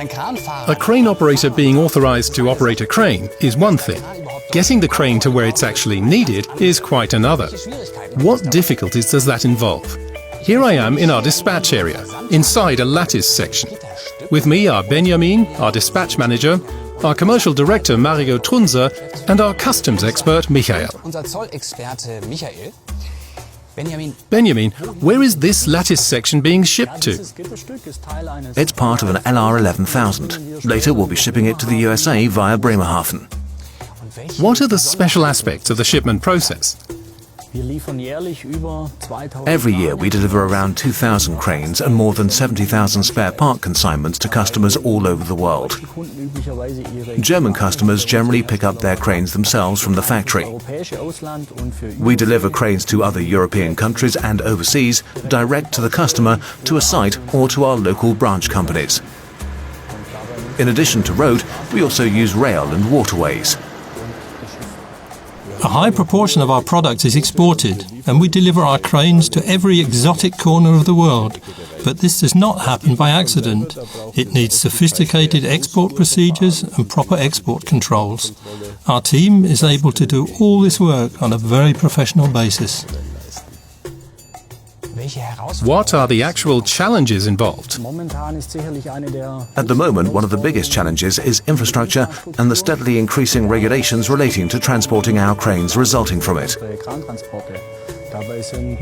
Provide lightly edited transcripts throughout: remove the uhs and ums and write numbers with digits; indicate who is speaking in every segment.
Speaker 1: A crane operator being authorized to operate a crane is one thing. Getting the crane to where it's actually needed is quite another. What difficulties does that involve? Here I am in our dispatch area, inside a lattice section. With me are Benjamin, our dispatch manager, our commercial director Mario Trunzer, and our customs expert Michael. Benjamin, where is this lattice section being shipped to?
Speaker 2: It's part of an LR 11000. Later we'll be shipping it to the USA via Bremerhaven.
Speaker 1: What are the special aspects of the shipment process?
Speaker 2: Every year we deliver around 2,000 cranes and more than 70,000 spare part consignments to customers all over the world. German customers generally pick up their cranes themselves from the factory. We deliver cranes to other European countries and overseas, direct to the customer, to a site or to our local branch companies. In addition to road, we also use rail and waterways.
Speaker 3: A high proportion of our product is exported, and we deliver our cranes to every exotic corner of the world. But this does not happen by accident. It needs sophisticated export procedures and proper export controls. Our team is able to do all this work on a very professional basis.
Speaker 1: What are the actual challenges involved?
Speaker 2: At the moment, one of the biggest challenges is infrastructure and the steadily increasing regulations relating to transporting our cranes resulting from it.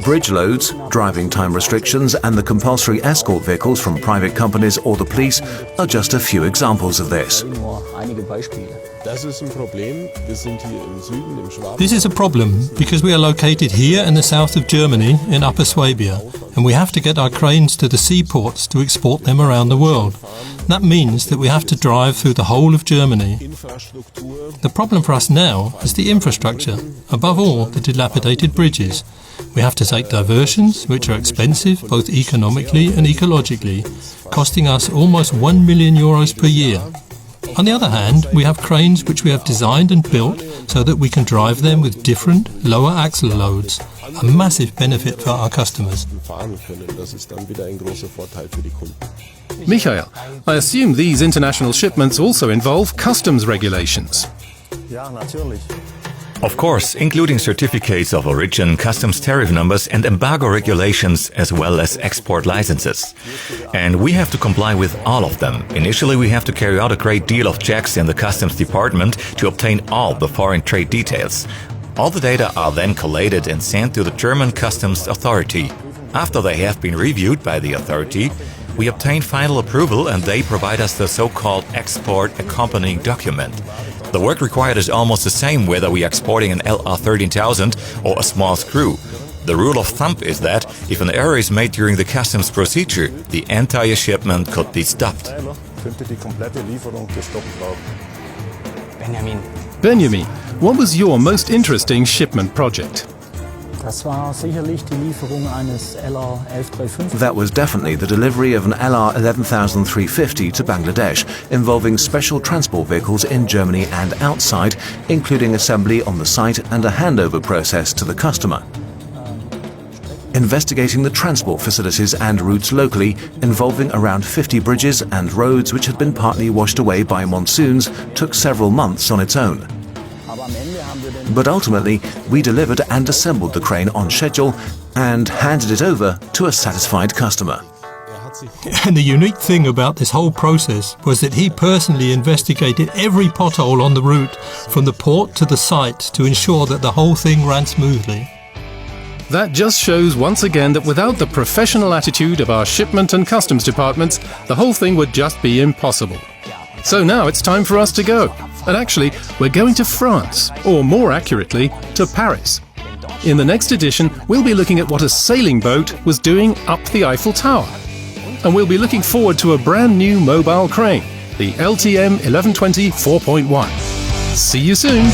Speaker 2: Bridge loads, driving time restrictions and the compulsory escort vehicles from private companies or the police are just a few examples of this.
Speaker 3: This is a problem because we are located here in the south of Germany, in Upper Swabia, and we have to get our cranes to the seaports to export them around the world. That means that we have to drive through the whole of Germany. The problem for us now is the infrastructure, above all the dilapidated bridges. We have to take diversions, which are expensive both economically and ecologically, costing us almost €1 million per year. On the other hand, we have cranes which we have designed and built so that we can drive them with different, lower axle loads, a massive benefit for our customers.
Speaker 1: Michael, I assume these international shipments also involve customs regulations.
Speaker 4: Of course, including certificates of origin, customs tariff numbers and embargo regulations, as well as export licenses. And we have to comply with all of them. Initially, we have to carry out a great deal of checks in the customs department to obtain all the foreign trade details. All the data are then collated and sent to the German Customs Authority. After they have been reviewed by the authority, we obtain final approval and they provide us the so-called export accompanying document. The work required is almost the same whether we are exporting an LR 13000 or a small screw. The rule of thumb is that if an error is made during the customs procedure, the entire shipment could be stopped.
Speaker 1: Benjamin, what was your most interesting shipment project?
Speaker 2: That was definitely the delivery of an LR 11350 to Bangladesh, involving special transport vehicles in Germany and outside, including assembly on the site and a handover process to the customer. Investigating the transport facilities and routes locally, involving around 50 bridges and roads which had been partly washed away by monsoons, took several months on its own. But ultimately, we delivered and assembled the crane on schedule and handed it over to a satisfied customer.
Speaker 3: And the unique thing about this whole process was that he personally investigated every pothole on the route from the port to the site to ensure that the whole thing ran smoothly.
Speaker 1: That just shows once again that without the professional attitude of our shipment and customs departments, the whole thing would just be impossible. So now it's time for us to go. And actually, we're going to France, or more accurately, to Paris. In the next edition, we'll be looking at what a sailing boat was doing up the Eiffel Tower. And we'll be looking forward to a brand new mobile crane, the LTM 1120 4.1. See you soon!